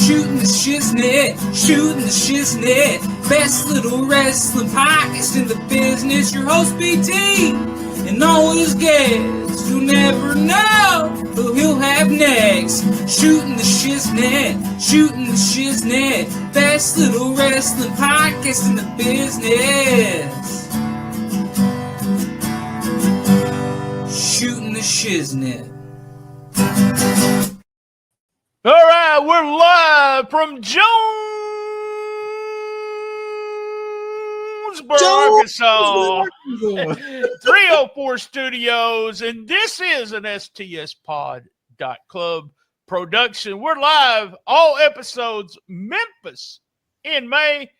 Shooting the shiznit, shooting the shiznit. Best little wrestling podcast in the business. Your host BT and all his guests. You'll never know who he'll have next. Shooting the shiznit, shooting the shiznit. Best little wrestling podcast in the business. Shooting the shiznit. All right, we're live from Jonesboro, Arkansas, 304 Studios, and this is an STSpod.club production. We're live, all episodes, Memphis in May,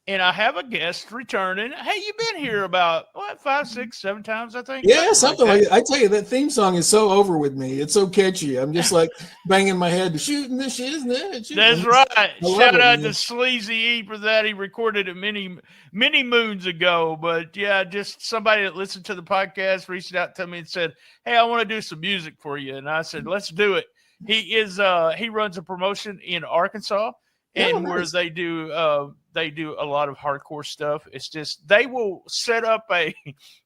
and I have a guest returning. Hey, you've been here about, 5, 6, 7 times, I think? Yeah, something like that. I tell you, that theme song is so over with me. It's so catchy. I'm just like banging my head, shooting this shit, isn't it? That's right. Shout out to Sleazy E for that. He recorded it many moons ago. But yeah, just somebody that listened to the podcast reached out to me and said, hey, I want to do some music for you. And I said, let's do it. He runs a promotion in Arkansas. And where they do a lot of hardcore stuff. It's just they will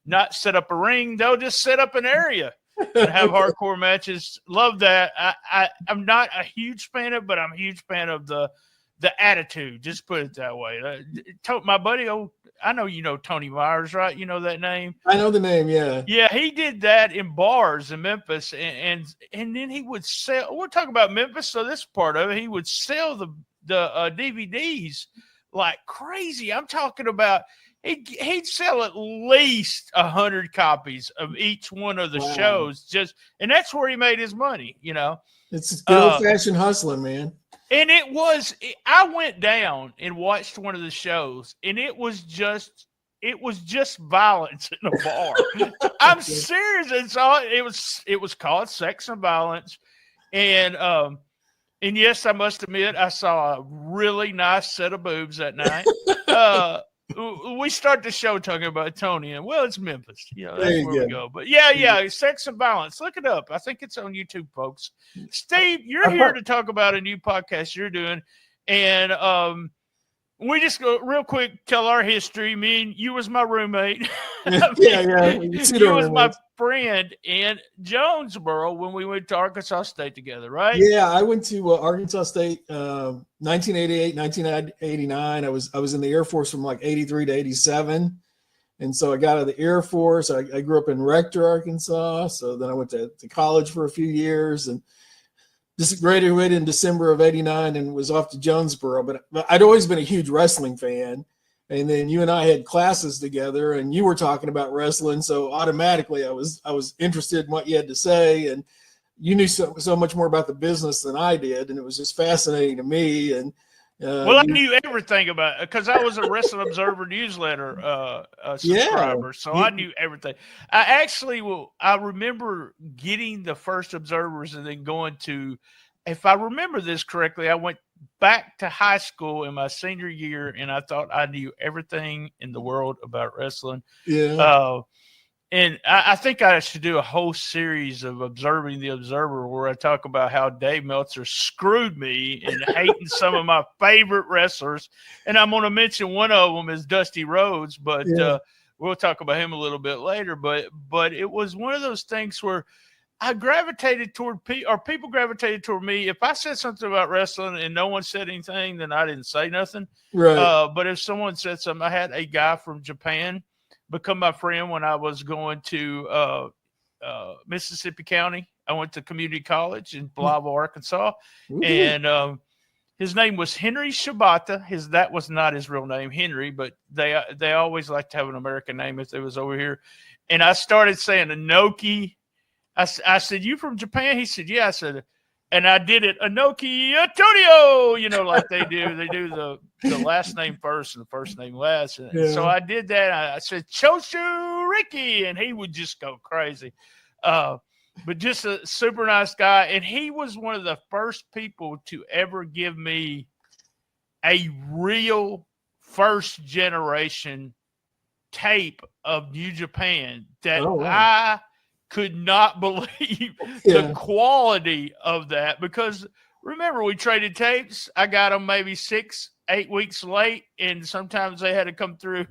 not set up a ring. They'll just set up an area and have hardcore matches. Love that. I'm not a huge fan of, but I'm a huge fan of the attitude. Just put it that way. My buddy, I know you know Tony Myers, right? You know that name? I know the name, yeah. Yeah, he did that in bars in Memphis, and then he would sell. We're talking about Memphis, so this part of it, he would sell the DVDs like crazy. I'm talking about he'd sell at least 100 copies of each one of the shows, and that's where he made his money. You know, it's good old-fashioned hustling, man. And I went down and watched one of the shows, and it was just violence in a bar. I'm serious. And so it was called Sex and Violence, and yes, I must admit, I saw a really nice set of boobs that night. We start the show talking about Tony, and it's Memphis. You know, that's where we go. But yeah, Sex and Violence. Look it up. I think it's on YouTube, folks. Steve, you're here to talk about a new podcast you're doing, and we just go real quick, tell our history. Me and you was my roommate. You was my friend in Jonesboro when we went to Arkansas State together, right? Yeah, I went to Arkansas State 1988, 1989. I was in the Air Force from like 83 to 87. And so I got out of the Air Force. I grew up in Rector, Arkansas. So then I went to college for a few years and just graduated in December of 89 and was off to Jonesboro. But I'd always been a huge wrestling fan. And then you and I had classes together and you were talking about wrestling. So automatically I was interested in what you had to say. And you knew so much more about the business than I did. And it was just fascinating to me. And I knew everything about it because I was a Wrestling Observer newsletter subscriber. So I knew everything. I remember getting the first Observers and then going to, if I remember this correctly, I went back to high school in my senior year, and I thought I knew everything in the world about wrestling. Yeah. And I think I should do a whole series of Observing the Observer where I talk about how Dave Meltzer screwed me and hating some of my favorite wrestlers. And I'm going to mention one of them is Dusty Rhodes, but we'll talk about him a little bit later. But it was one of those things where I gravitated toward people gravitated toward me. If I said something about wrestling and no one said anything, then I didn't say nothing. Right. But if someone said something, I had a guy from Japan become my friend when I was going to Mississippi County. I went to community college in Blytheville, Arkansas. Ooh. And his name was Henry Shibata. That was not his real name, Henry, but they always like to have an American name if they was over here. And I started saying Inoki. I said, you from Japan? He said, yeah. I said, and I did it, Inoki Antonio, like they do. They do the last name first and the first name last. And so I did that. I said, Choshu Ricky, and he would just go crazy. But just a super nice guy. And he was one of the first people to ever give me a real first generation tape of New Japan that I could not believe the quality of that, because remember we traded tapes. I got them maybe 6-8 weeks late, and sometimes they had to come through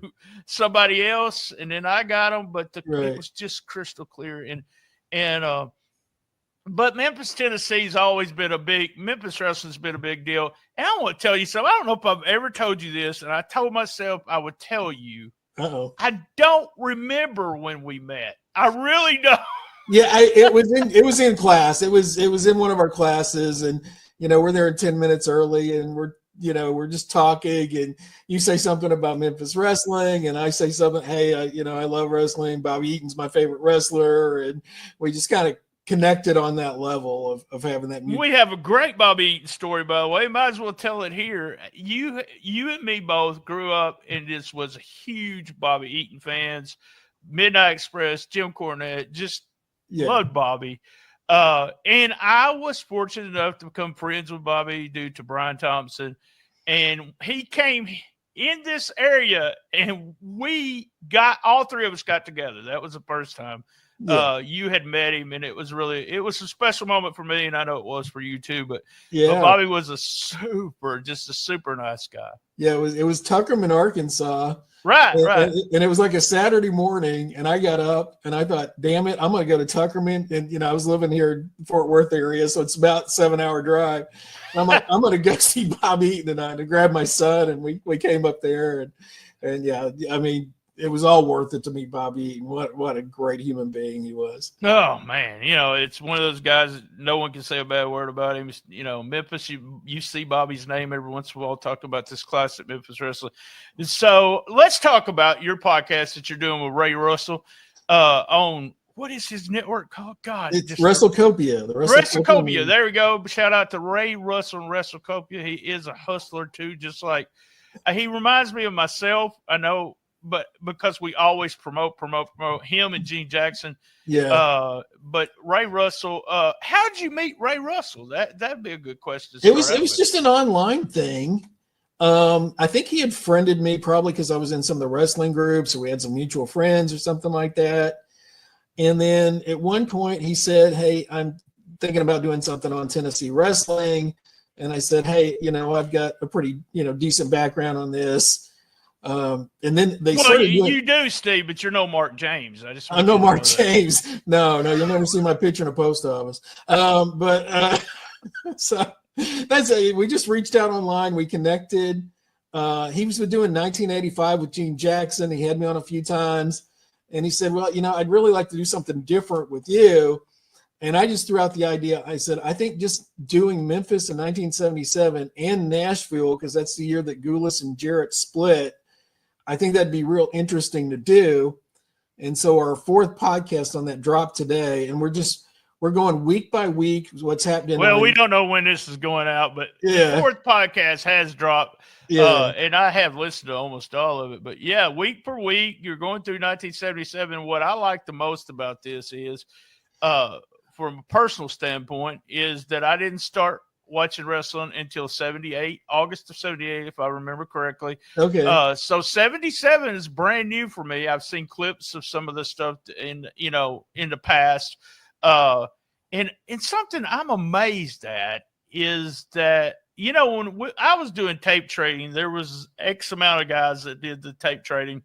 somebody else, and then I got them. But it was just crystal clear. But Memphis, Tennessee's always been Memphis wrestling's been a big deal. And I want to tell you something. I don't know if I've ever told you this, and I told myself I would tell you. Uh-oh. I don't remember when we met. I really don't. Yeah, it was in class. It was in one of our classes, and we're there 10 minutes early, and we're just talking, and you say something about Memphis wrestling, and I say something. Hey, I love wrestling. Bobby Eaton's my favorite wrestler, and we just kind of connected on that level of having that music. We have a great Bobby Eaton story, by the way. Might as well tell it here. You and me both grew up and just was huge Bobby Eaton fans. Midnight Express, Jim Cornette, just loved Bobby. And I was fortunate enough to become friends with Bobby due to Brian Thompson. And he came in this area, and all three of us got together. That was the first time. Yeah. You had met him, and it was a special moment for me, and I know it was for you too. But Bobby was just a super nice guy. Yeah, it was Tuckerman, Arkansas. Right. And it was like a Saturday morning, and I got up and I thought, damn it, I'm going to go to Tuckerman. And, I was living here in Fort Worth area, so it's about 7-hour drive. And I'm like, I'm going to go see Bobby Eaton tonight, and grab my son. And we came up there, and yeah, I mean, it was all worth it to meet Bobby Eaton. What a great human being he was. Oh man, it's one of those guys that no one can say a bad word about him. Memphis, you see Bobby's name every once in a while talk about this classic Memphis wrestling. And so let's talk about your podcast that you're doing with Ray Russell on what is his network called? God, it's WrestleCopia. The WrestleCopia. There we go. Shout out to Ray Russell and WrestleCopia. He is a hustler too, just like he reminds me of myself. I know. But because we always promote him and Gene Jackson. Yeah. But Ray Russell, how did you meet Ray Russell? That'd be a good question. It was just an online thing. I think he had friended me probably because I was in some of the wrestling groups, or we had some mutual friends or something like that. And then at one point he said, "Hey, I'm thinking about doing something on Tennessee wrestling." And I said, "Hey, I've got a pretty, decent background on this." And then they started you do, Steve, but you're no Mark James. I'm no Mark James. No, you'll never see my picture in a post office. So that's it. We just reached out online. We connected. He was doing 1985 with Gene Jackson. He had me on a few times, and he said, "Well, I'd really like to do something different with you." And I just threw out the idea. I said, I think just doing Memphis in 1977 and Nashville, because that's the year that Goulas and Jarrett split, I think that'd be real interesting to do. And so our fourth podcast on that dropped today, and we're going week by week what's happening. Well, we don't know when this is going out, but the fourth podcast has dropped. Yeah. And I have listened to almost all of it. But yeah, week per week, you're going through 1977. What I like the most about this is, from a personal standpoint, is that I didn't start watching wrestling until 78, August of 78, if I remember correctly. Okay. So 77 is brand new for me. I've seen clips of some of the stuff in the past. And something I'm amazed at is that, when I was doing tape trading, there was X amount of guys that did the tape trading.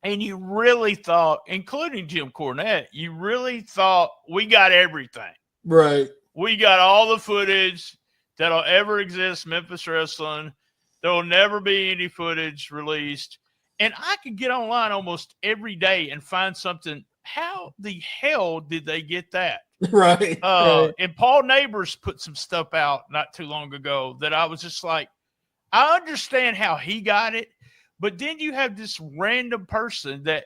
And you really thought, including Jim Cornette, you really thought we got everything. Right. We got all the footage that'll ever exist, Memphis wrestling. There will never be any footage released. And I could get online almost every day and find something. How the hell did they get that? Right. And Paul Neighbors put some stuff out not too long ago that I was just like, I understand how he got it. But then you have this random person that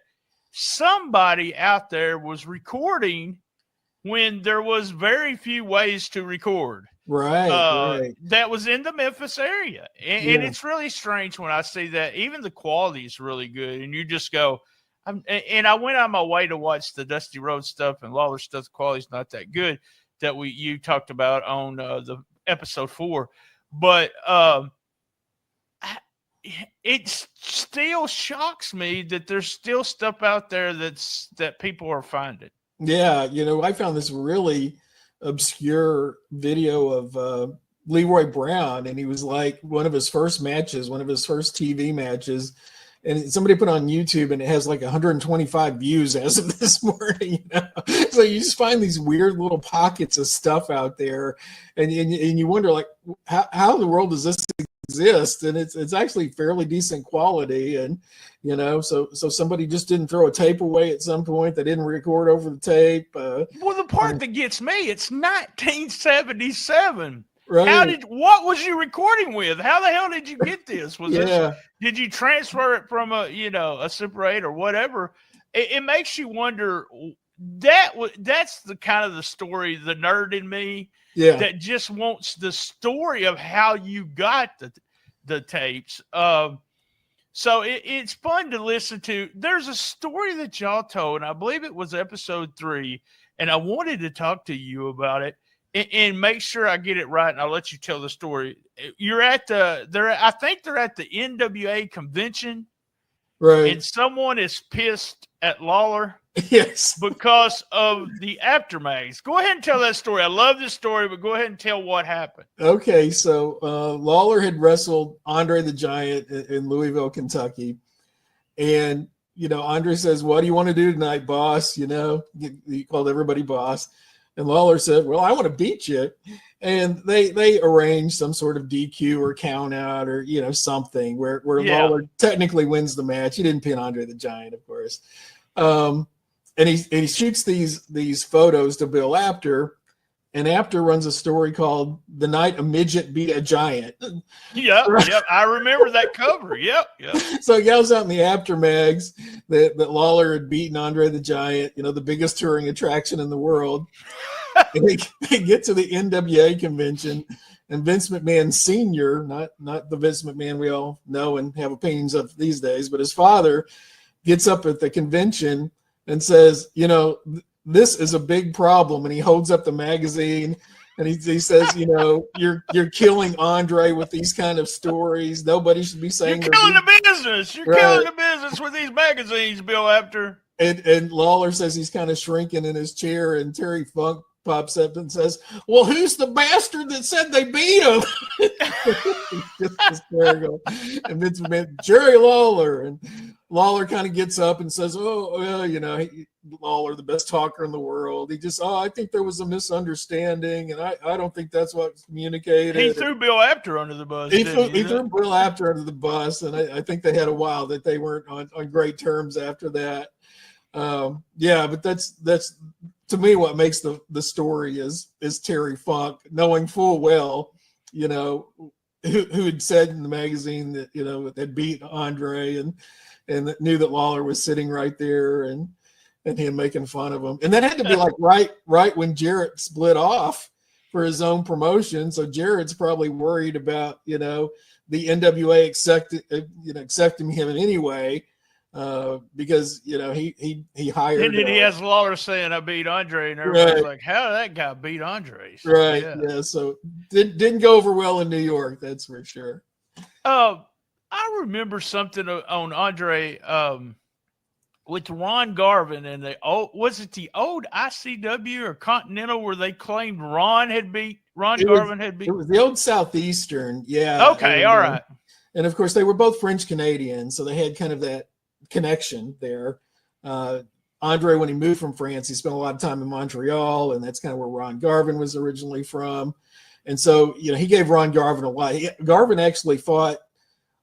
somebody out there was recording when there was very few ways to record. Right. That was in the Memphis area. And it's really strange when I see that. Even the quality is really good. And you just go, and I went on my way to watch the Dusty Rhodes stuff and Lawler stuff. The quality's not that good that you talked about on the episode 4. But it still shocks me that there's still stuff out there that people are finding. Yeah, I found this really obscure video of Leroy Brown, and he was like one of his first matches, one of his first TV matches. And somebody put on YouTube, and it has like 125 views as of this morning. So you just find these weird little pockets of stuff out there, and you wonder, like, how in the world does this exist? And it's actually fairly decent quality, and so somebody just didn't throw a tape away at some point. They didn't record over the tape. Well, the part that gets me, it's 1977. Right. What was you recording with? How the hell did you get this? Did you transfer it from a Super 8 or whatever? It makes you wonder. That's the kind of the story, the nerd in me, that just wants the story of how you got the tapes. So it's fun to listen to. There's a story that y'all told, and I believe it was episode 3, and I wanted to talk to you about it. And make sure I get it right, and I'll let you tell the story. You're I think they're at the NWA convention, right? And someone is pissed at Lawler, yes, because of the aftermath. Go ahead and tell that story. I love this story, but go ahead and tell what happened. Okay, so Lawler had wrestled Andre the Giant in Louisville, Kentucky, and Andre says, "What do you want to do tonight, boss?" He called everybody boss. And Lawler said, "Well, I want to beat you." And they arranged some sort of DQ or count out or, something where Lawler technically wins the match. He didn't pin Andre the Giant, of course. And he shoots these photos to Bill Apter, and Apter runs a story called "The Night a Midget Beat a Giant." Yep. I remember that cover. Yep. So he yells out in the Apter mags that Lawler had beaten Andre the Giant, the biggest touring attraction in the world. And they get to the NWA convention, and Vince McMahon Sr., not the Vince McMahon we all know and have opinions of these days, but his father gets up at the convention and says, "This is a big problem." And he holds up the magazine, and he says, you're killing Andre with these kind of stories. Nobody should be saying you're killing the business. You're killing the business with these magazines, Bill Apter. And Lawler says he's kind of shrinking in his chair, and Terry Funk pops up and says, "Well, who's the bastard that said they beat him?" Just hysterical. And Vince McMahon, "Jerry Lawler." And Lawler kind of gets up and says, Lawler, the best talker in the world. He just, I think there was a misunderstanding, and I don't think that's what's communicated. He threw Bill Apter under the bus. He threw Bill Apter under the bus, and I think they had a while that they weren't on great terms after that. But that's to me what makes the story is Terry Funk knowing full well, who had said in the magazine that that beat Andre, and knew that Lawler was sitting right there, and him making fun of him. And that had to be like right when Jarrett split off for his own promotion. So Jarrett's probably worried about the NWA accepting him in any way. Because he hired, and then he has Lawler saying, "I beat Andre," and everybody's like, "How did that guy beat Andre?" So, right? Yeah. So didn't go over well in New York, that's for sure. I remember something on Andre with Ron Garvin and was it the old ICW or Continental where they claimed Garvin had beat? It was the old Southeastern, yeah. Okay, all right. And of course, they were both French Canadian, so they had kind of that connection there. Andre, when he moved from France, he spent a lot of time in Montreal, and that's kind of where Ron Garvin was originally from. And so, he gave Ron Garvin a lot. Garvin actually fought,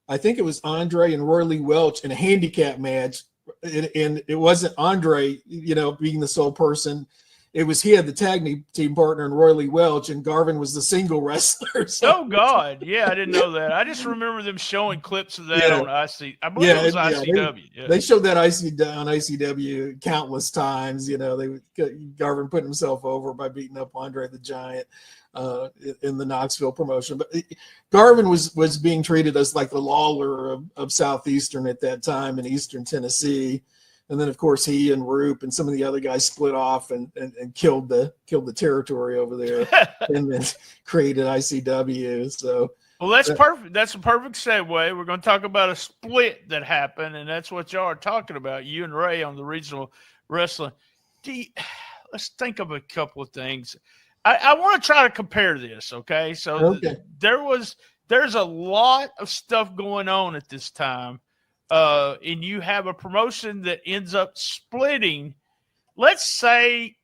I think it was Andre and Roy Lee Welch in a handicap match. And it wasn't Andre, being the sole person. It was he had the tag team partner in Roy Lee Welch, and Garvin was the single wrestler. So. Oh God, yeah, I didn't know that. I just remember them showing clips of that on IC. I believe it was ICW. They showed that on ICW countless times. Garvin put himself over by beating up Andre the Giant in the Knoxville promotion. But Garvin was being treated as like the Lawler of Southeastern at that time in Eastern Tennessee. And then, of course, he and Roop and some of the other guys split off and killed the territory over there, and then created ICW. So, well, that's perfect. That's a perfect segue. We're going to talk about a split that happened, and that's what y'all are talking about. You and Ray on the regional wrestling. Let's think of a couple of things. I want to try to compare this. Okay. So Okay. there's a lot of stuff going on at this time. And you have a promotion that ends up splitting. Let's say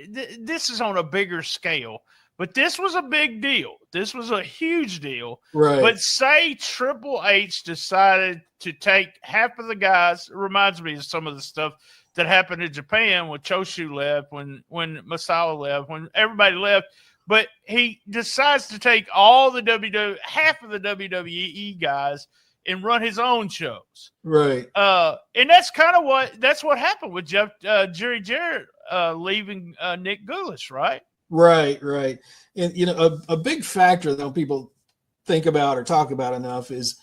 this is on a bigger scale, but this was a big deal. This was a huge deal. Right. But say Triple H decided to take half of the guys. It reminds me of some of the stuff that happened in Japan when Choshu left, when Masawa left, when everybody left. But he decides to take all the half of the WWE guys and run his own shows. Right. And that's kind of what happened with Jerry Jarrett leaving Nick Gulas, right? Right. And, you know, a big factor that people think about or talk about enough is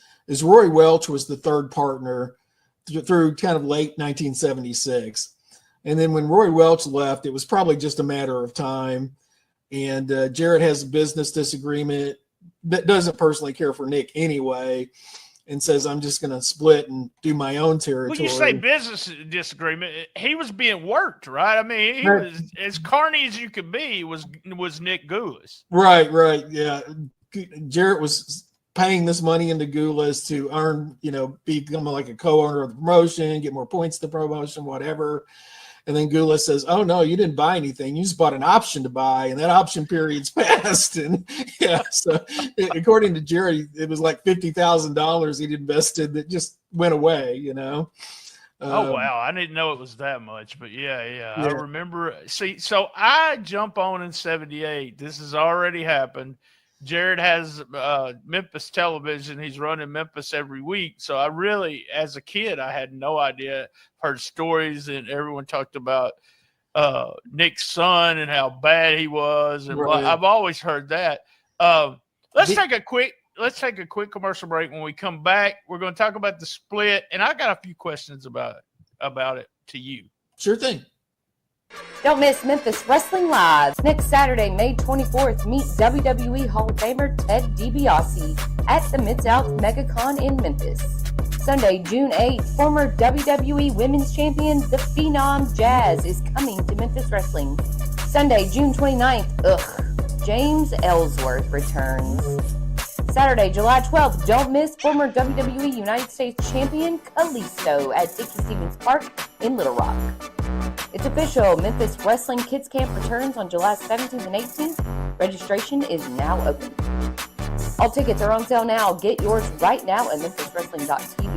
Roy Welch was the third partner through kind of late 1976. And then when Roy Welch left, it was probably just a matter of time. And Jarrett has a business disagreement that doesn't personally care for Nick anyway, and says, I'm just going to split and do my own territory. Well, you say business disagreement. He was being worked, right? I mean, he was as carny as you could be was Nick Gulas. Right. Yeah. Jarrett was paying this money into Gulas to earn, you know, become like a co-owner of the promotion, get more points to the promotion, whatever. And then Gulas says, oh, no, you didn't buy anything. You just bought an option to buy, and that option period's passed. And, yeah, so according to Jerry, it was like $50,000 he'd invested that just went away, you know. Oh, wow. I didn't know it was that much, but yeah. I remember. See, so I jump on in 78. This has already happened. Jared has Memphis television. He's running Memphis every week. So I really, as a kid, I had no idea. Heard stories, and everyone talked about Nick's son and how bad he was. And right. I've always heard that. Let's take a quick commercial break. When we come back, we're going to talk about the split, and I got a few questions about it to you. Sure thing. Don't miss Memphis Wrestling Live. Next Saturday, May 24th, meet WWE Hall of Famer Ted DiBiase at the Mid-South MegaCon in Memphis. Sunday, June 8th, former WWE Women's Champion The Phenom Jazz is coming to Memphis Wrestling. Sunday, June 29th, James Ellsworth returns. Saturday, July 12th, don't miss former WWE United States Champion Kalisto at Dickie Stevens Park in Little Rock. It's official. Memphis Wrestling Kids Camp returns on July 17th and 18th. Registration is now open. All tickets are on sale now. Get yours right now at memphiswrestling.tv.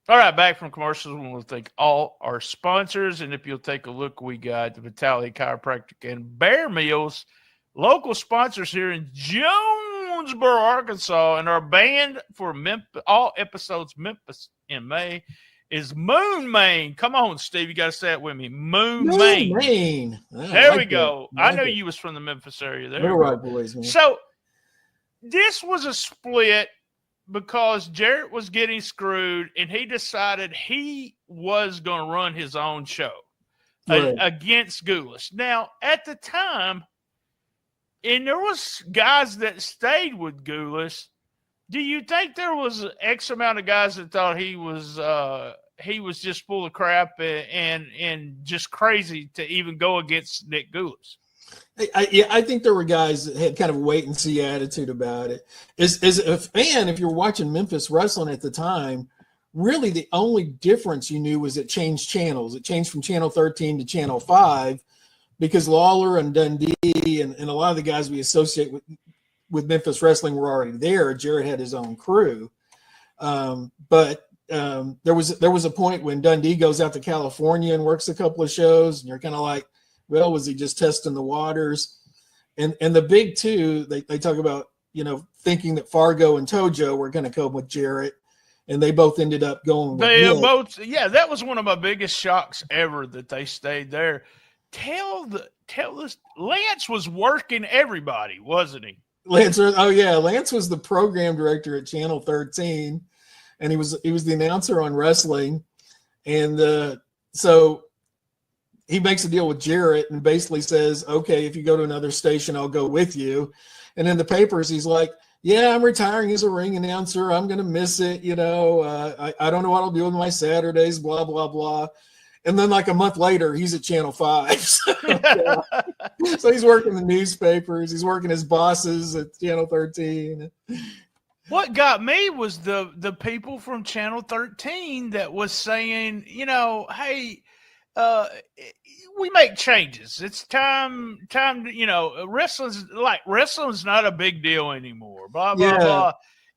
All right, back from commercials. We want to thank all our sponsors. And if you'll take a look, we got the Vitality Chiropractic and Bear Meals, local sponsors here in Jonesboro, Arkansas. And our band for Memphis, all episodes Memphis in May, is Moon Main. Come on, Steve. You got to say it with me. Moon Main. There we go. I know you was from the Memphis area. There. All right, boys, man. So this was a split because Jarrett was getting screwed, and he decided he was going to run his own show against Gulas. Now, at the time, and there was guys that stayed with Gulas. Do you think there was X amount of guys that thought he was just full of crap and just crazy to even go against Nick Gulas? I think there were guys that had kind of a wait and see attitude about it. As a fan, if you're watching Memphis wrestling at the time, really the only difference you knew was it changed channels. It changed from channel 13 to channel 5 because Lawler and Dundee and a lot of the guys we associate with Memphis wrestling were already there. Jarrett had his own crew. But there was a point when Dundee goes out to California and works a couple of shows, and you're kind of like, well, was he just testing the waters? And the big two, they talk about, thinking that Fargo and Tojo were going to come with Jarrett, and they both ended up going with Nick. That was one of my biggest shocks ever that they stayed there. Tell this, Lance was working everybody, wasn't he? Lance was the program director at Channel 13, and he was the announcer on wrestling, and so he makes a deal with Jarrett and basically says, okay, if you go to another station, I'll go with you. And in the papers, he's like, yeah, I'm retiring as a ring announcer. I'm going to miss it. You know, I don't know what I'll do with my Saturdays, blah, blah, blah. And then like a month later, he's at Channel 5. So, yeah. So he's working the newspapers. He's working his bosses at Channel 13. What got me was the people from Channel 13 that was saying, you know, hey, we make changes. It's time to, you know, wrestling's not a big deal anymore. Blah blah blah.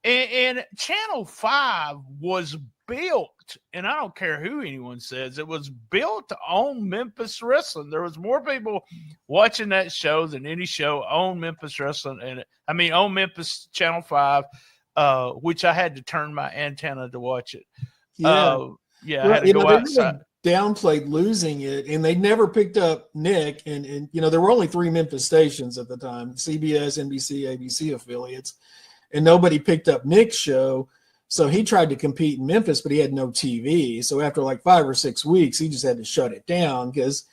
And Channel 5 was built, and I don't care who anyone says, it was built on Memphis wrestling. There was more people watching that show than any show on Memphis wrestling, and I mean on Memphis Channel 5, which I had to turn my antenna to watch it. Yeah, I had to go outside. Really downplayed losing it, and they never picked up Nick. And you know, there were only 3 Memphis stations at the time: CBS, NBC, ABC affiliates, and nobody picked up Nick's show. So he tried to compete in Memphis, but he had no TV. So after like 5 or 6 weeks, he just had to shut it down because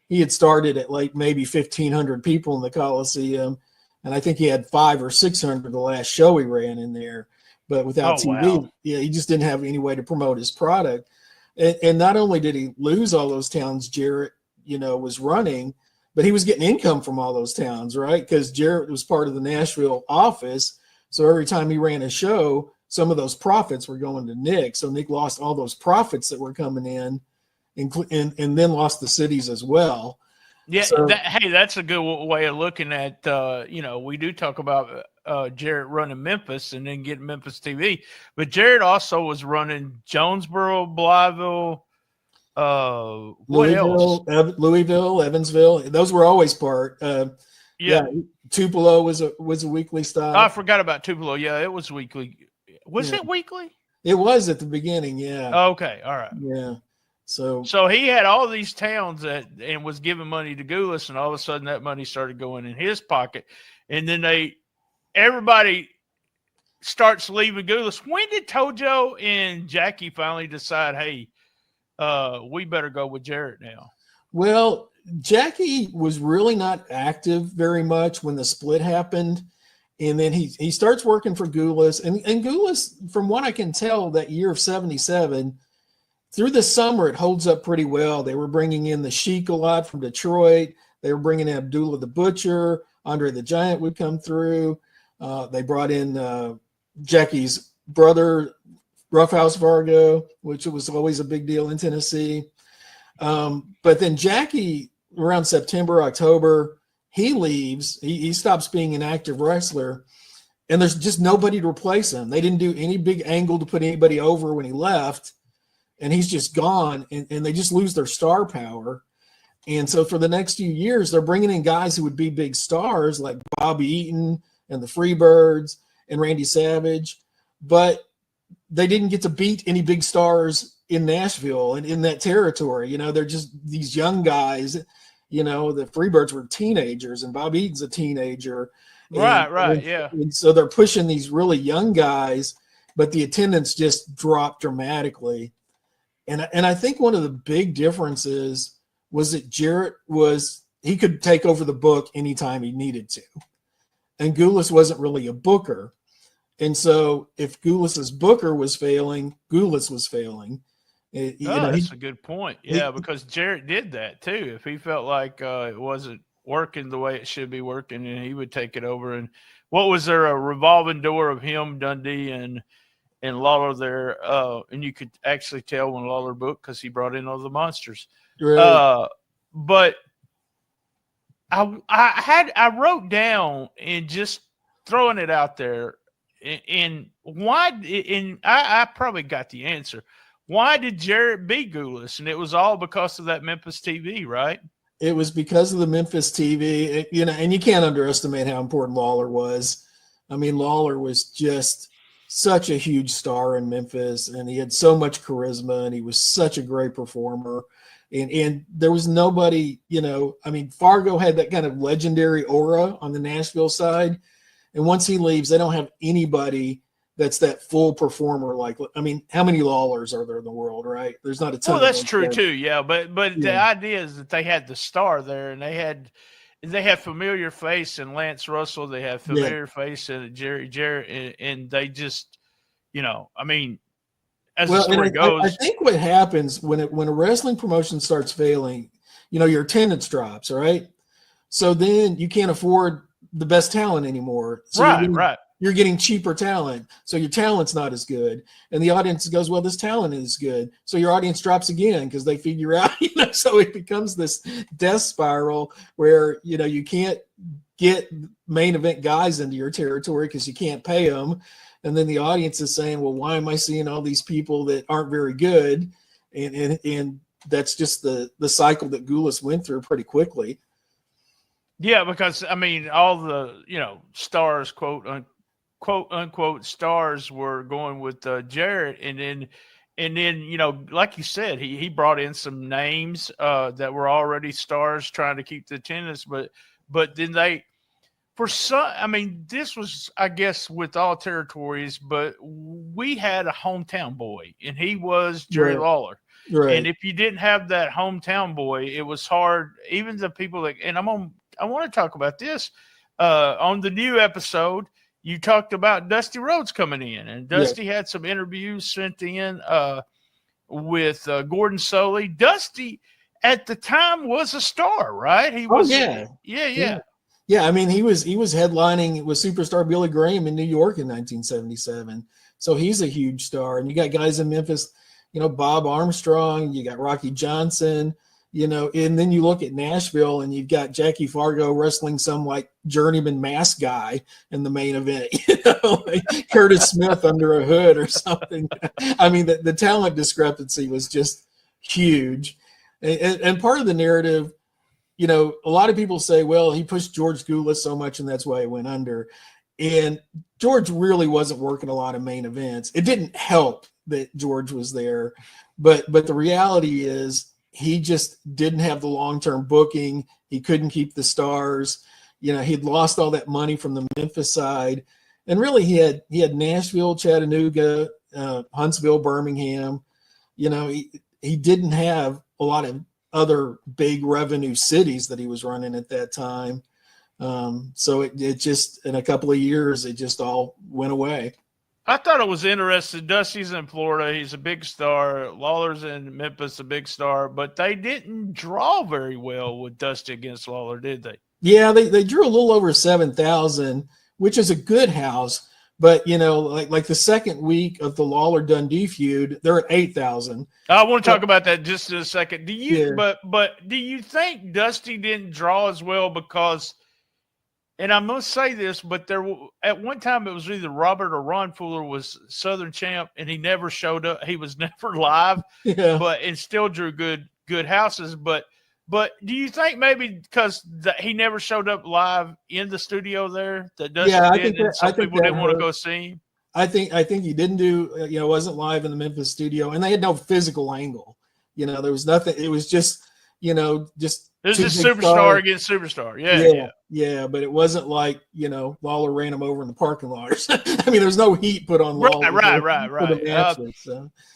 he had started at like maybe 1,500 people in the Coliseum. And I think he had 500 or 600 the last show he ran in there. But without TV, wow. Yeah, he just didn't have any way to promote his product. And not only did he lose all those towns Jarrett, you know, was running, but he was getting income from all those towns, right? Because Jarrett was part of the Nashville office. So every time he ran a show, some of those profits were going to Nick. So Nick lost all those profits that were coming in and then lost the cities as well. Yeah, so, that's a good way of looking at, you know, we do talk about Jarrett running Memphis and then getting Memphis TV, but Jarrett also was running Jonesboro, Blytheville, Louisville, Evansville. Those were always part. Tupelo was a weekly stop. I forgot about Tupelo. Yeah, it was weekly. Was it weekly? It was at the beginning, yeah. Okay, all right. Yeah. So he had all these towns and was giving money to Gulas, and all of a sudden that money started going in his pocket. And then everybody starts leaving Gulas. When did Tojo and Jackie finally decide, hey, we better go with Jarrett now? Well, Jackie was really not active very much when the split happened. And then he starts working for Gulas. And Gulas, from what I can tell, that year of 77, through the summer, it holds up pretty well. They were bringing in the Sheik a lot from Detroit. They were bringing in Abdullah the Butcher. Andre the Giant would come through. They brought in Jackie's brother, Roughhouse Vargo, which was always a big deal in Tennessee. But then Jackie, around September, October, he leaves. He stops being an active wrestler, and there's just nobody to replace him. They didn't do any big angle to put anybody over when he left, and he's just gone, and they just lose their star power. And so for the next few years, they're bringing in guys who would be big stars like Bobby Eaton and the Freebirds and Randy Savage, but they didn't get to beat any big stars in Nashville and in that territory. You know, they're just these young guys. You know, the Freebirds were teenagers, and Bob Eaton's a teenager. Right, yeah. And so they're pushing these really young guys, but the attendance just dropped dramatically. And I think one of the big differences was that Jarrett he could take over the book anytime he needed to. And Gulas wasn't really a booker. And so if Gulas's booker was failing, Gulas was failing. That's a good point. Yeah, because Jarrett did that too. If he felt like it wasn't working the way it should be working, and he would take it over. And what was there, a revolving door of him, Dundee, and Lawler there? And you could actually tell when Lawler booked because he brought in all the monsters. Right. But I wrote down and just throwing it out there, and why? And I probably got the answer. Why did Jarrett beat Gulas? And it was all because of that Memphis TV, right? It was because of the Memphis TV, you know, and you can't underestimate how important Lawler was. I mean, Lawler was just such a huge star in Memphis, and he had so much charisma, and he was such a great performer. And there was nobody, you know, I mean, Fargo had that kind of legendary aura on the Nashville side. And once he leaves, they don't have anybody that's that full performer. Like, I mean, how many Lawlers are there in the world, right? There's not a ton. Well, that's true too. Yeah. But the idea is that they had the star there, and they had they have familiar face in Lance Russell. They have familiar face in Jerry Jarrett, and they just, I mean, as the story goes, I think what happens when a wrestling promotion starts failing, your attendance drops, right? So then you can't afford the best talent anymore. So right. You're getting cheaper talent, so your talent's not as good, and the audience goes, "Well, this talent is good," so your audience drops again because they figure out, So it becomes this death spiral where you can't get main event guys into your territory because you can't pay them, and then the audience is saying, "Well, why am I seeing all these people that aren't very good?" And that's just the cycle that Goulas went through pretty quickly. Yeah, because I mean, all the stars, quote unquote stars, were going with Jarrett, and then like you said, he brought in some names that were already stars, trying to keep the attendance, but then this was, I guess, with all territories, but we had a hometown boy, and he was Jerry Lawler. Right. And if you didn't have that hometown boy, it was hard. Even the people that, and I want to talk about this on the new episode. You talked about Dusty Rhodes coming in, and Dusty had some interviews sent in with Gordon Soley. Dusty at the time was a star, right? He was. Yeah. I mean, he was headlining with Superstar Billy Graham in New York in 1977. So he's a huge star. And you got guys in Memphis, Bob Armstrong, you got Rocky Johnson, and then you look at Nashville and you've got Jackie Fargo wrestling some like journeyman mask guy in the main event, like Curtis Smith under a hood or something. I mean, the talent discrepancy was just huge. And part of the narrative, a lot of people say, well, he pushed George Goulas so much and that's why he went under. And George really wasn't working a lot of main events. It didn't help that George was there, but the reality is he just didn't have the long-term booking. He couldn't keep the stars. He'd lost all that money from the Memphis side, and really he had Nashville, Chattanooga, Huntsville, Birmingham. He didn't have a lot of other big revenue cities that he was running at that time. So it just, in a couple of years, it just all went away. I thought it was interesting. Dusty's in Florida. He's a big star. Lawler's in Memphis, a big star. But they didn't draw very well with Dusty against Lawler, did they? Yeah, they drew a little over 7,000, which is a good house. But, like the second week of the Lawler-Dundee feud, they're at 8,000. I want to talk about that just in a second. But do you think Dusty didn't draw as well because – and I must say this, but at one time it was either Robert or Ron Fuller was Southern champ, and he never showed up. He was never live, and still drew good houses. But do you think maybe because he never showed up live in the studio there that Dusty did, and some people didn't want to go see him? I think he didn't do. Wasn't live in the Memphis studio, and they had no physical angle. There was nothing. It was just This is superstar against superstar. Yeah. But it wasn't like, Lawler ran him over in the parking lot or something. I mean, there's no heat put on Lawler. Right.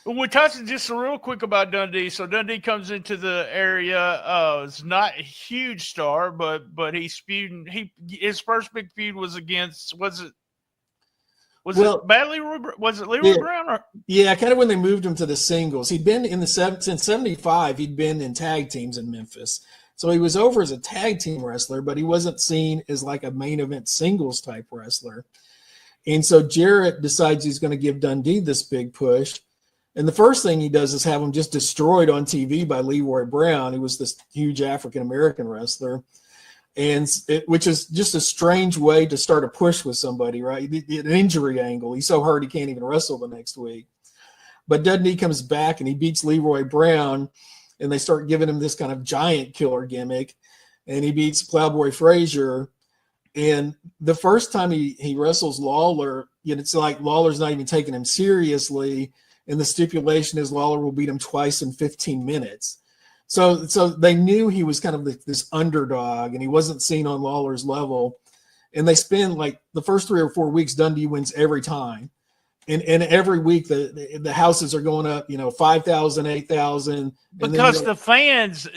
We're touching just real quick about Dundee. So Dundee comes into the area. It's not a huge star, but he's feuding. His first big feud was against, was it Leroy Brown? Or? Yeah, kind of when they moved him to the singles. He'd been since 75, he'd been in tag teams in Memphis. So he was over as a tag team wrestler, but he wasn't seen as like a main event singles type wrestler. And so Jarrett decides he's going to give Dundee this big push. And the first thing he does is have him just destroyed on TV by Leroy Brown, who was this huge African-American wrestler. And which is just a strange way to start a push with somebody, right? An injury angle. He's so hurt he can't even wrestle the next week. But Dundee comes back and he beats Leroy Brown, and they start giving him this kind of giant killer gimmick. And he beats Plowboy Frazier. And the first time he wrestles Lawler, it's like Lawler's not even taking him seriously. And the stipulation is Lawler will beat him twice in 15 minutes. So they knew he was kind of this underdog, and he wasn't seen on Lawler's level. And they spend like the first 3 or 4 weeks, Dundee wins every time. and every week the houses are going up, 5,000, 8,000. Because the fans,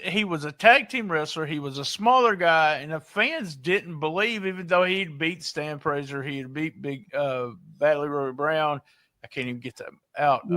he was a tag team wrestler. He was a smaller guy, and the fans didn't believe, even though he'd beat Stan Fraser, he had beat Big Batley Roy Brown. I can't even get that out.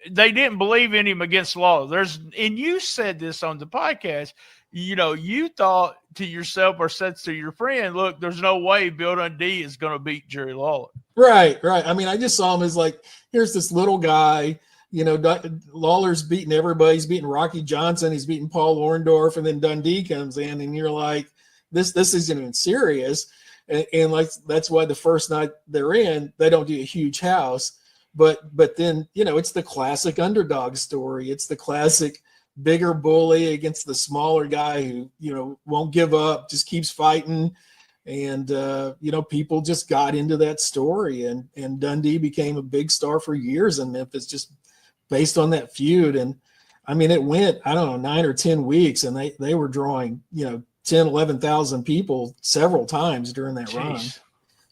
They didn't believe in him against Lawler. And you said this on the podcast. You thought to yourself or said to your friend, look, there's no way Bill Dundee is going to beat Jerry Lawler. Right. I mean, I just saw him as like, here's this little guy, Lawler's beating everybody. He's beating Rocky Johnson. He's beating Paul Orndorff. And then Dundee comes in and you're like, this isn't even serious. And like, that's why the first night they're in, they don't do a huge house. But then, it's the classic underdog story. It's the classic bigger bully against the smaller guy who, won't give up, just keeps fighting. And, people just got into that story, and Dundee became a big star for years in Memphis, just based on that feud. And I mean, it went, I don't know, 9 or 10 weeks, and they were drawing, 10, 11,000 people several times during that run.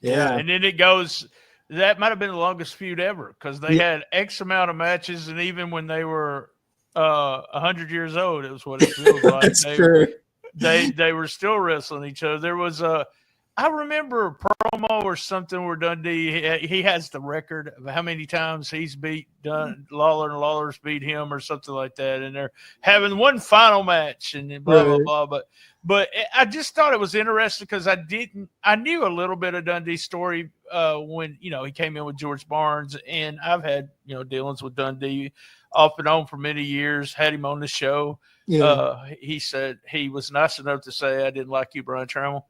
Yeah. And then it goes, that might've been the longest feud ever, because they had X amount of matches. And even when they were 100 years old, it was what it feels like. That's true. They were still wrestling each other. There was I remember a promo or something where Dundee, he has the record of how many times he's beat Lawler and Lawler's beat him or something like that. And they're having one final match and blah, blah, blah. But I just thought it was interesting because I knew a little bit of Dundee's story when, he came in with George Barnes, and I've had, dealings with Dundee off and on for many years, had him on the show. Yeah. He said he was nice enough to say, I didn't like you, Brian Trammell.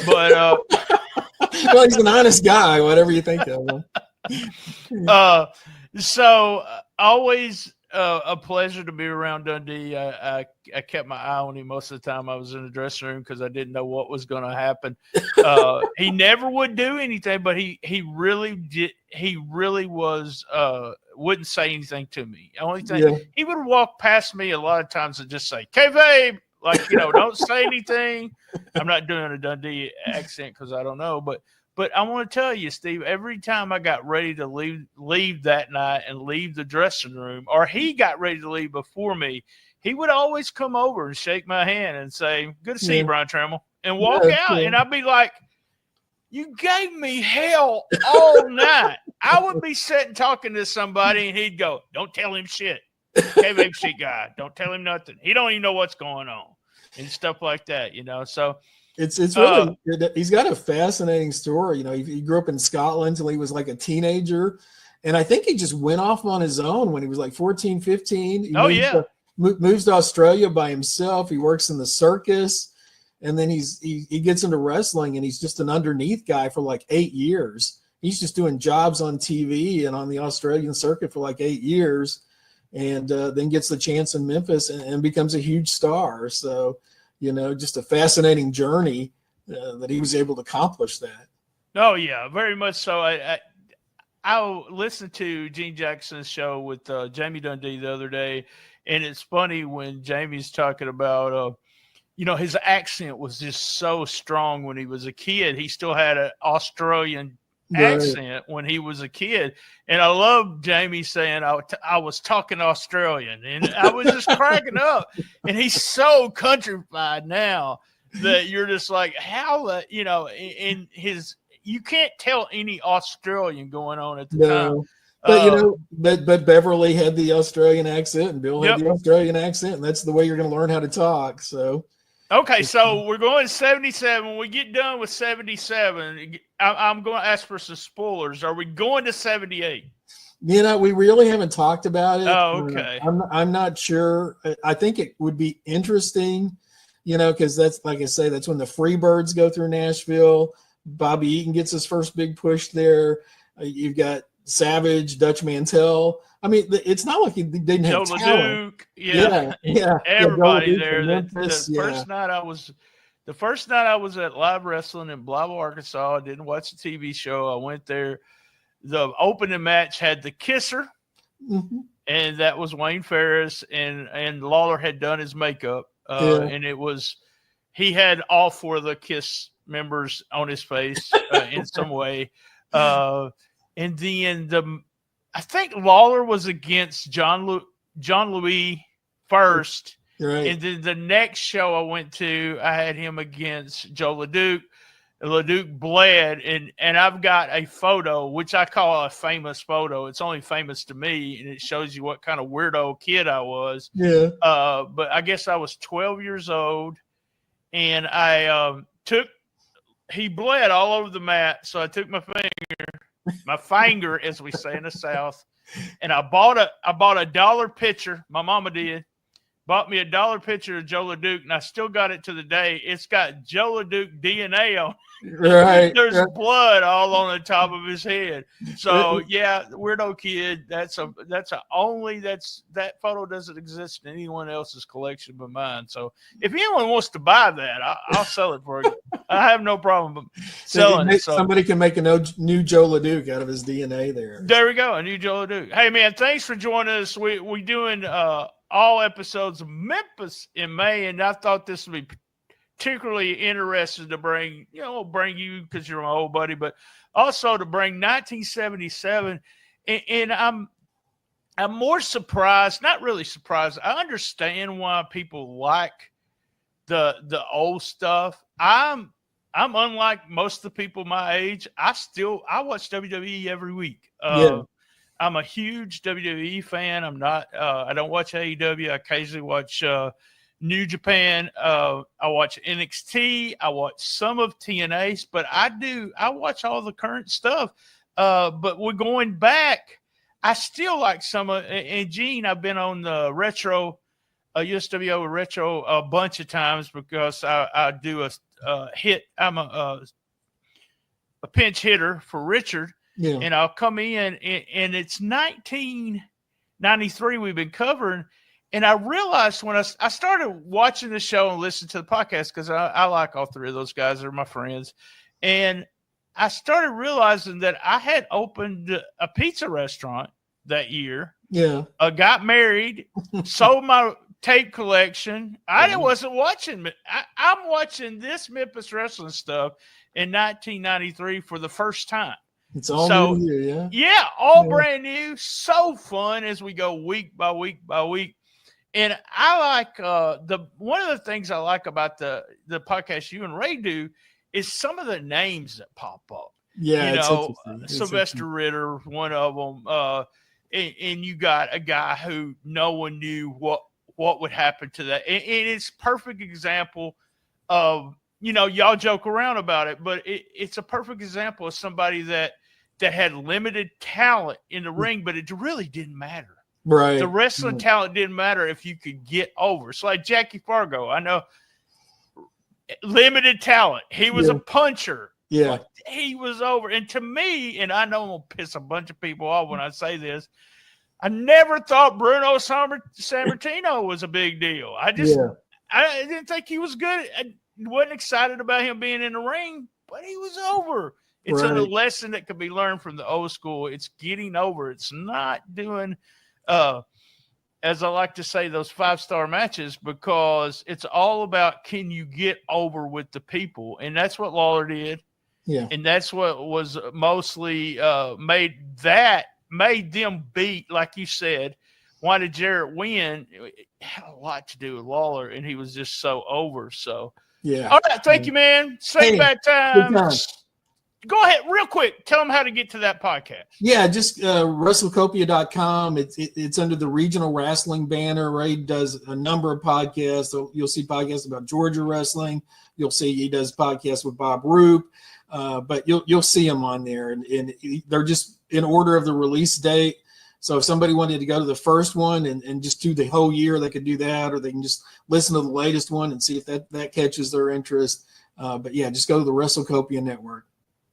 But well, he's an honest guy, whatever you think of him. So always a pleasure to be around Dundee. I kept my eye on him most of the time I was in the dressing room because I didn't know what was going to happen. He never would do anything, but he really did. He really was wouldn't say anything to me. The only thing he would walk past me a lot of times and just say, "Kayfabe," like don't say anything. I'm not doing a Dundee accent because I don't know, but I want to tell you, Steve, every time I got ready to leave that night and leave the dressing room, or he got ready to leave before me, he would always come over and shake my hand and say, "Good to see you, Brian Trammell," and walk out. And I'd be like, "You gave me hell all night." I would be sitting talking to somebody, and he'd go, "Don't tell him shit. K-Babe shit guy. Don't tell him nothing. He don't even know what's going on," and stuff like that, So it's really he's got a fascinating story. He grew up in Scotland until he was like a teenager, and I think he just went off on his own when he was like 14, 15. He moves to Australia by himself. He works in the circus, and then he gets into wrestling, and he's just an underneath guy for like 8 years. He's just doing jobs on TV and on the Australian circuit for like 8 years, and then gets the chance in Memphis and becomes a huge star. So, just a fascinating journey that he was able to accomplish that. Oh yeah, very much so. I listened to Gene Jackson's show with Jamie Dundee the other day, and it's funny when Jamie's talking about, his accent was just so strong when he was a kid. He still had an Australian accent when he was a kid, and I love Jamie saying I was talking Australian, and I was just cracking up. And he's so countrified now that you're just like, how in his, you can't tell any Australian going on at the time. But but Beverly had the Australian accent, and Bill had the Australian accent, and that's the way you're going to learn how to talk. So okay, so we're going to 77. When we get done with 77, I'm going to ask for some spoilers. Are we going to 78? We really haven't talked about it. Oh, okay. I'm not sure. I think it would be interesting, because that's, like I say, that's when the Freebirds go through Nashville. Bobby Eaton gets his first big push there. You've got Savage, Dutch Mantell. I mean, it's not like he didn't have talent. Duke, yeah. Everybody there. Memphis, the first night I was at Live Wrestling in Blythe, Arkansas. I didn't watch the TV show. I went there. The opening match had the Kisser, and that was Wayne Ferris, and Lawler had done his makeup, and he had all four of the Kiss members on his face in some way. and then I think Lawler was against John Louis first. Right. And then the next show I went to, I had him against Joe LeDuc. LeDuc bled, and I've got a photo, which I call a famous photo. It's only famous to me, and it shows you what kind of weirdo kid I was. Yeah. But I guess I was 12 years old, and he bled all over the mat, so I took my finger, as we say in the South, and I bought a $1 pitcher. My mama bought me a $1 pitcher of Joe LeDuc, and I still got it to the day. It's got Joe LeDuc DNA on it. Right. There's blood all on the top of his head. So yeah, weirdo kid. That photo doesn't exist in anyone else's collection but mine. So if anyone wants to buy that, I'll sell it for you. I have no problem selling it. So somebody can make a new Joe LeDuc out of his DNA there. There we go, a new Joe LeDuc. Hey man, thanks for joining us. We doing all episodes of Memphis in May, and I thought this would be particularly interesting to bring you because you're my old buddy, but also to bring 1977. And I'm more surprised, not really surprised. I understand why people like the old stuff. I'm unlike most of the people my age. I watch WWE every week. I'm a huge WWE fan. I don't watch AEW. I occasionally watch New Japan. I watch NXT. I watch some of TNA's, but I watch all the current stuff. But we're going back. I still like some of, and Gene, I've been on the retro, USWO retro a bunch of times because I do a hit. I'm a pinch hitter for Richard. Yeah. And I'll come in, and it's 1993 we've been covering. And I realized when I started watching the show and listening to the podcast, because I like all three of those guys. They're my friends. And I started realizing that I had opened a pizza restaurant that year. Yeah. Got married, sold my tape collection. I wasn't watching. I'm watching this Memphis wrestling stuff in 1993 for the first time. It's all new here, yeah? Yeah, all brand new. So fun as we go week by week by week. And I like one of the things I like about the podcast you and Ray do is some of the names that pop up. Yeah, Sylvester Ritter, one of them. And you got a guy who no one knew what would happen to that. And it's a perfect example of, y'all joke around about it, but it's a perfect example of somebody that had limited talent in the ring, but it really didn't matter. Right. The wrestling talent didn't matter if you could get over. It's like Jackie Fargo. I know, limited talent. He was a puncher. Yeah. But he was over. And to me, and I know I'm going to piss a bunch of people off when I say this, I never thought Bruno Sammartino was a big deal. I didn't think he was good. I wasn't excited about him being in the ring, but he was over. It's a lesson that can be learned from the old school. It's getting over. It's not doing, as I like to say, those 5-star matches, because it's all about, can you get over with the people? And that's what Lawler did. Yeah. And that's what was mostly made them beat, like you said. Why did Jarrett win? It had a lot to do with Lawler, and he was just so over. So, yeah. All right. Thank you, man. Same bad time. Go ahead real quick. Tell them how to get to that podcast. Yeah, just WrestleCopia.com. It's under the regional wrestling banner. Ray does a number of podcasts. So you'll see podcasts about Georgia wrestling. You'll see he does podcasts with Bob Roop. But you'll see them on there, and they're just in order of the release date. So if somebody wanted to go to the first one and just do the whole year, they could do that, or they can just listen to the latest one and see if that catches their interest. But yeah, just go to the WrestleCopia network.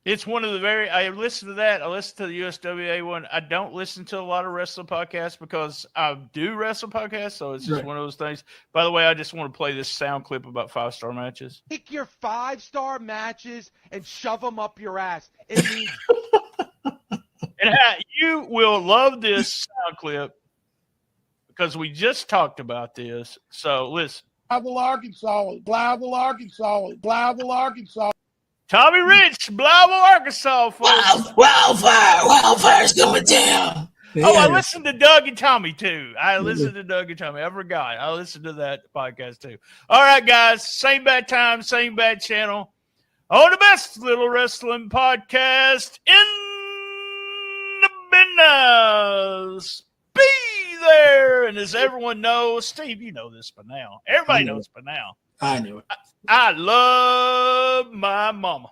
It's one of the I listen to that. I listen to the USWA one. I don't listen to a lot of wrestling podcasts because I do wrestle podcasts. So it's just one of those things. By the way, I just want to play this sound clip about 5-star matches. Take your 5-star matches and shove them up your ass. It means and you will love this sound clip because we just talked about this. So listen. Blavel, Arkansas. Blavel, Arkansas. Blavel, Arkansas. Tommy Rich, Blyville, Arkansas, folks. Wildfire's coming down. Oh, I listened to Doug and Tommy too. I listened to Doug and Tommy. I forgot. I listened to that podcast too. All right, guys. Same bad time, same bad channel. On the best little wrestling podcast in the business. Be there. And as everyone knows, Steve, you know this by now. Everybody knows by now. I knew it. I love my mama.